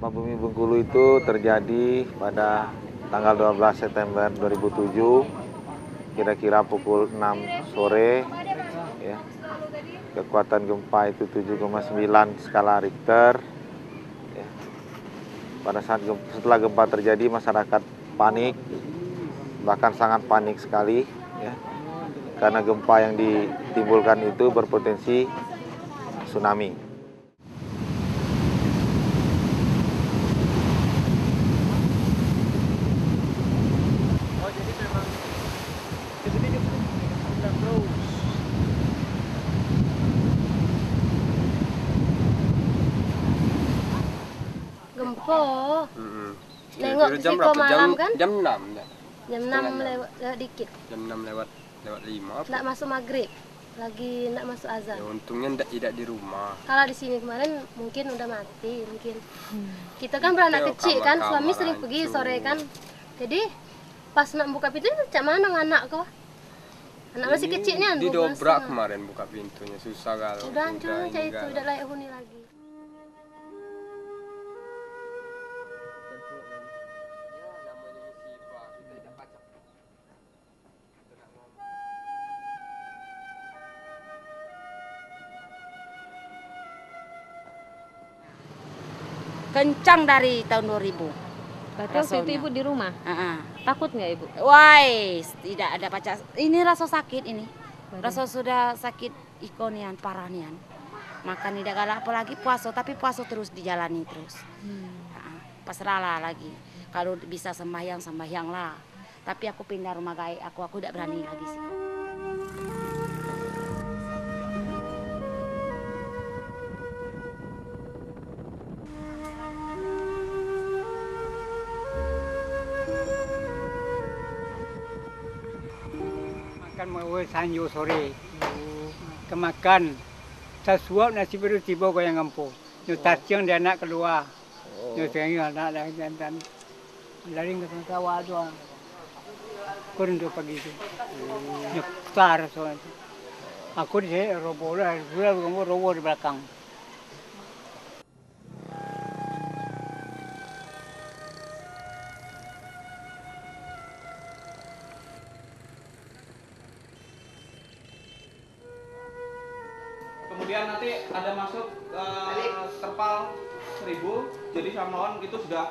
Gempa bumi Bengkulu itu terjadi pada tanggal 12 September 2007, kira-kira pukul 6 sore. Ya. Kekuatan gempa itu 7,9 skala Richter. Ya. Pada saat setelah gempa terjadi, masyarakat panik, bahkan sangat panik sekali, ya, karena gempa yang ditimbulkan itu berpotensi tsunami. Gempa. Nengok jam Siko berapa? malam kan? Jam 6. Jam 6 lewat dikit. Jam 6 lewat 5. Nggak masuk maghrib. Lagi nggak masuk azan. Ya, untungnya tidak di rumah. Kalau di sini kemarin mungkin udah mati, mungkin. Kita kan beranak kecil kan, suami sering pergi sore kan. Jadi pas nak buka pintu, cak mana anak kok? Anak masih kecilnya. Didobrak kemarin buka pintunya, susah kalau. Udah hancur aja itu, udah layak huni lagi. Kencang dari tahun 2000. Berarti waktu itu ibu di rumah? Takut nggak ibu? Wah, tidak ada pacar. Ini rasa sakit ini. Rasa sudah sakit ikonian, parah nian. Makan tidak galak apalagi puasa, tapi puasa terus dijalani terus. Pasrahlah lagi. Kalau bisa sembahyang lah. Tapi aku pindah rumah gaib, aku tidak berani lagi sih. Mau sanjo sore, kemakan, saya suap nasi baru tiba kau yang ngampu, nyutas siang dia anak keluar, nyutas anak dan lari ke sawah doang, kurang 2 pagi itu, nyutar soalnya, aku di sini roboh lah, sudah kamu roboh di belakang. Kemudian nanti ada masuk terpal 1000, jadi Samlawan itu sudah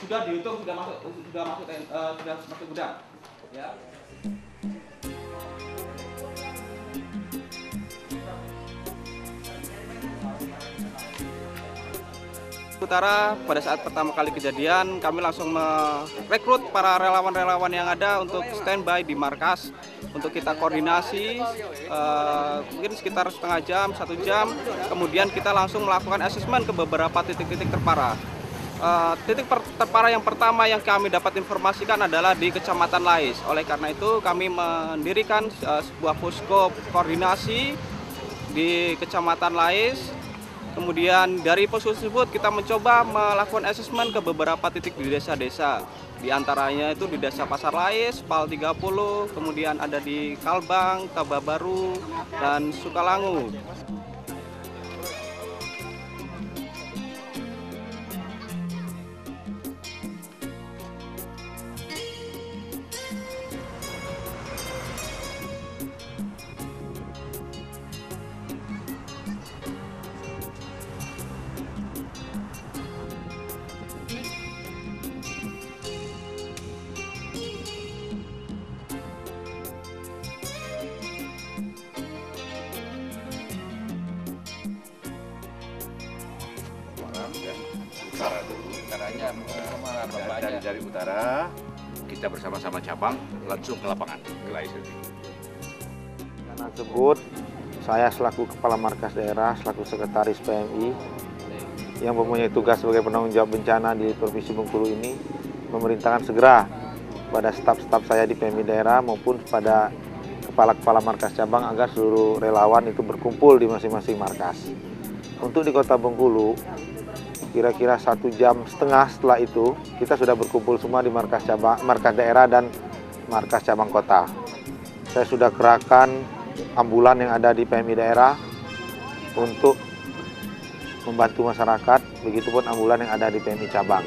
dihitung sudah masuk gudang. Ya. Utara pada saat pertama kali kejadian kami langsung merekrut para relawan-relawan yang ada untuk standby di markas untuk kita koordinasi mungkin sekitar setengah jam, 1 jam, kemudian kita langsung melakukan asesmen ke beberapa titik-titik terparah. Titik terparah yang pertama yang kami dapat informasikan adalah di Kecamatan Lais. Oleh karena itu kami mendirikan sebuah posko koordinasi di Kecamatan Lais. Kemudian dari posko tersebut kita mencoba melakukan asesmen ke beberapa titik di desa-desa. Di antaranya itu di Desa Pasar Lais, Pal 30, kemudian ada di Kalbang, Tababaru, dan Sukalangu. Utara dulu, utaranya dari utara kita bersama-sama cabang langsung ke lapangan ke Lais. Karena tersebut saya selaku Kepala Markas Daerah, selaku Sekretaris PMI yang mempunyai tugas sebagai penanggung jawab bencana di Provinsi Bengkulu ini memerintahkan segera pada staf-staf saya di PMI daerah maupun pada kepala-kepala markas cabang agar seluruh relawan itu berkumpul di masing-masing markas. Untuk di Kota Bengkulu, kira-kira 1,5 jam setelah itu kita sudah berkumpul semua di markas cabang, markas daerah dan markas cabang kota. Saya sudah kerahkan ambulan yang ada di PMI daerah untuk membantu masyarakat, begitupun ambulan yang ada di PMI cabang.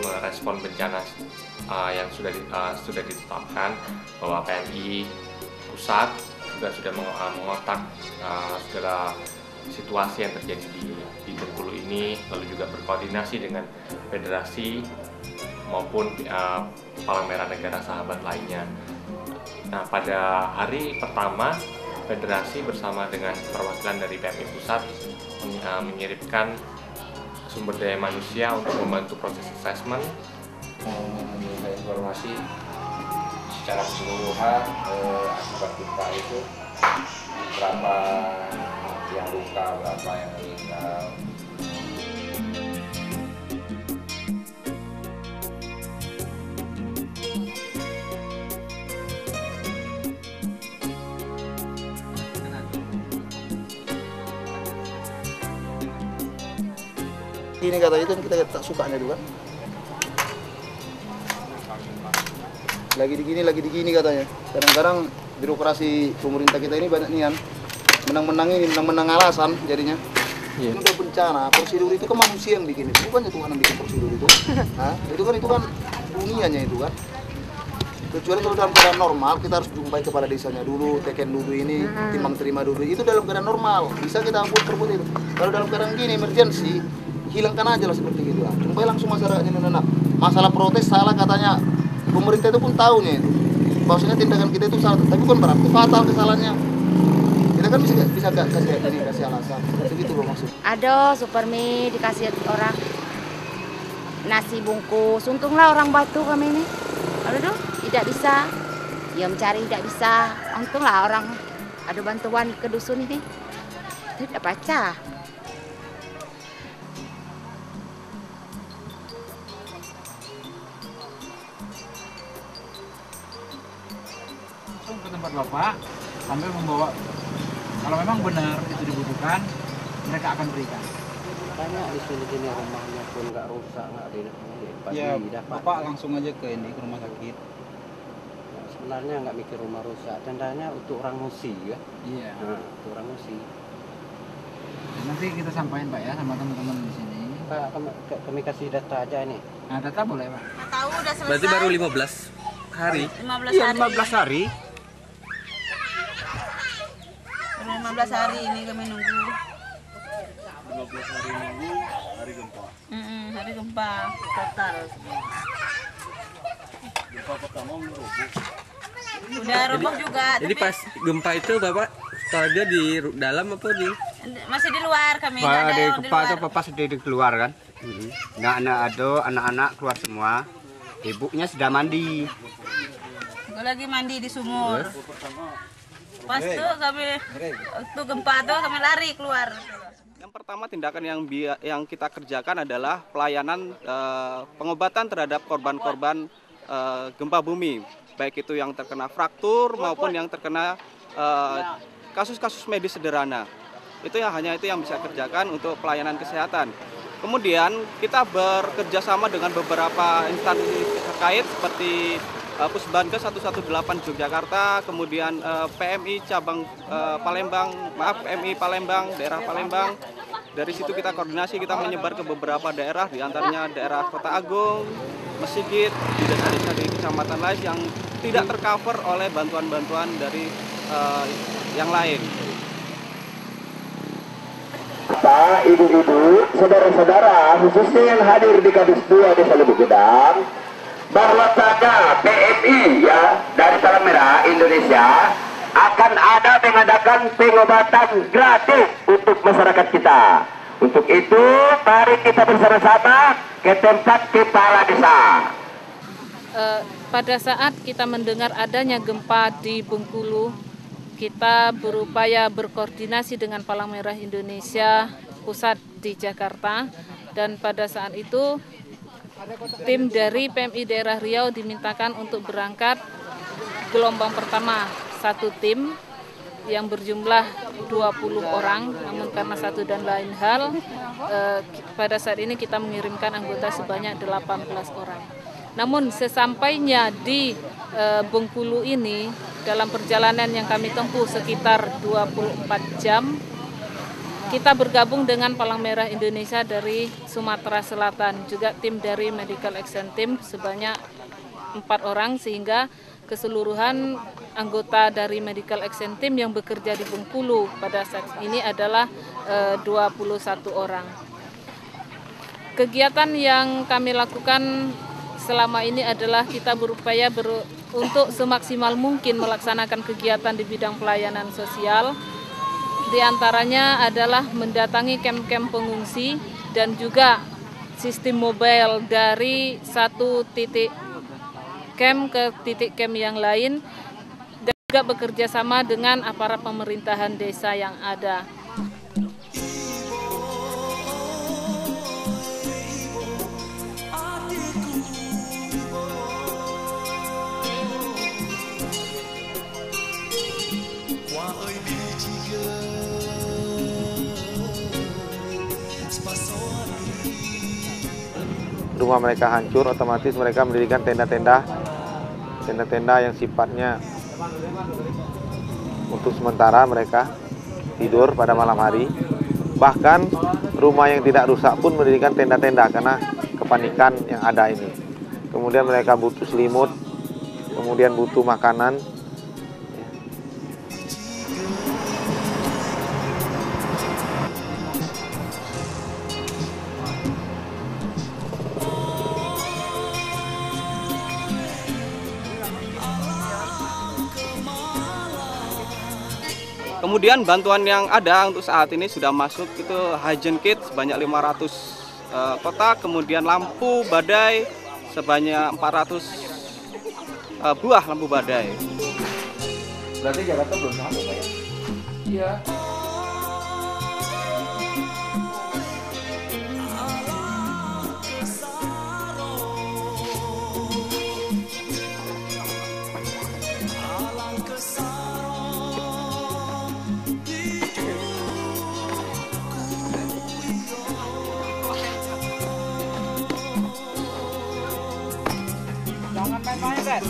Merespon bencana yang sudah ditetapkan bahwa PMI pusat sudah mengotak segala situasi yang terjadi di Bengkulu ini, lalu juga berkoordinasi dengan federasi maupun Palang Merah negara sahabat lainnya. Nah, pada hari pertama federasi bersama dengan perwakilan dari PMI pusat mengirimkan sumber daya manusia untuk membantu proses assessment, meminta informasi secara keseluruhan akibat gempa itu, berapa yang luka, berapa yang meninggal. Ini kata itu kita tak sukanya juga. Lagi digini katanya. Kadang-kadang birokrasi pemerintah kita ini banyak nian menang-menang alasan jadinya. Ini udah bencana, prosedur itu kan manusia yang bikin itu, bukannya Tuhan yang bikin prosedur itu. Nah, itu kan dunianya itu kan. Kecuali kalau dalam keadaan normal, kita harus jumpai kepala desanya dulu, teken dulu ini, timbang terima dulu. Itu dalam keadaan normal, bisa kita perbuat itu. Kalau dalam keadaan gini, emergency, hilangkan aja lah seperti gitu lah. Jumpai langsung masyarakatnya nenak. Masalah protes salah katanya, pemerintah itu pun tahunya itu. Bahwasanya tindakan kita itu salah, tapi bukan berarti fatal kesalahannya. Kita kan bisa kasih alasan, begitu loh maksud. Ada supermi dikasih orang nasi bungkus, untunglah orang Batu kami ini. Aduh, tidak bisa, ya mencari tidak bisa. Untunglah orang ada bantuan ke dusun ini, tidak baca. Ke tempat Bapak sambil membawa, kalau memang benar itu dibutuhkan, mereka akan berikan. Banyak di sini rumahnya pun nggak rusak, nggak ada. Ya, Bapak langsung aja ke rumah sakit. Sebenarnya nggak mikir rumah rusak, tendanya untuk orang Musi ya. Iya. Nah, untuk orang Musi. Nanti kita sampaikan Pak ya sama teman-teman di sini. Pak, kami kasih data aja ini. Nah, data boleh Pak. Tahu udah selesai. Berarti baru 15 hari. 15 iya, hari. 15 hari. Baru 15 hari ini kami nunggu. 15 hari nunggu hari gempa. Hari gempa total. Gempa pertama merubuh. Udah roboh juga. Jadi pas gempa itu Bapak keluarga di dalam apa di? Masih di luar kami. Di gempa itu Bapak sudah di keluar kan? Anak-anak keluar semua. Ibunya sudah mandi. Gue lagi mandi di sumur. Pas tuh kami waktu gempa tuh kami lari keluar. Yang pertama tindakan yang kita kerjakan adalah pelayanan pengobatan terhadap korban-korban gempa bumi, baik itu yang terkena fraktur maupun yang terkena kasus-kasus medis sederhana. Hanya itu yang bisa kerjakan untuk pelayanan kesehatan. Kemudian kita bekerja sama dengan beberapa instansi terkait seperti Pusbankes 118 Yogyakarta, kemudian PMI cabang PMI Palembang, daerah Palembang. Dari situ kita koordinasi, kita menyebar ke beberapa daerah, diantaranya daerah Kota Agung, Mesigit, di desa-desa di kecamatan lain yang tidak tercover oleh bantuan-bantuan dari yang lain. Bapak, ibu-ibu, saudara-saudara, khususnya yang hadir di Kadis 2 Desa Lubuk Gedang, bahwasanya PMI ya dari Palang Merah Indonesia akan ada mengadakan pengobatan gratis untuk masyarakat kita. Untuk itu, mari kita bersama-sama ke tempat kepala desa. Pada saat kita mendengar adanya gempa di Bengkulu, kita berupaya berkoordinasi dengan Palang Merah Indonesia pusat di Jakarta Dan pada saat itu tim dari PMI Daerah Riau dimintakan untuk berangkat gelombang pertama, satu tim yang berjumlah 20 orang, namun karena satu dan lain hal, pada saat ini kita mengirimkan anggota sebanyak 18 orang. Namun sesampainya di Bengkulu ini, dalam perjalanan yang kami tempuh sekitar 24 jam, kita bergabung dengan Palang Merah Indonesia dari Sumatera Selatan, juga tim dari Medical Action Team sebanyak 4 orang, sehingga keseluruhan anggota dari Medical Action Team yang bekerja di Bengkulu pada saat ini adalah 21 orang. Kegiatan yang kami lakukan selama ini adalah kita berupaya untuk semaksimal mungkin melaksanakan kegiatan di bidang pelayanan sosial. Di antaranya adalah mendatangi kem-kem pengungsi dan juga sistem mobile dari satu titik kem ke titik kem yang lain, dan juga bekerja sama dengan aparat pemerintahan desa yang ada. Rumah mereka hancur, otomatis mereka mendirikan tenda-tenda yang sifatnya untuk sementara mereka tidur pada malam hari. Bahkan rumah yang tidak rusak pun mendirikan tenda-tenda karena kepanikan yang ada ini. Kemudian mereka butuh selimut, kemudian butuh makanan. Kemudian bantuan yang ada untuk saat ini sudah masuk itu hygiene kit sebanyak 500 kotak, kemudian lampu badai sebanyak 400 buah lampu badai. Berarti Jakarta belum sampai, Pak ya? Iya. Jangan main-main, Ben.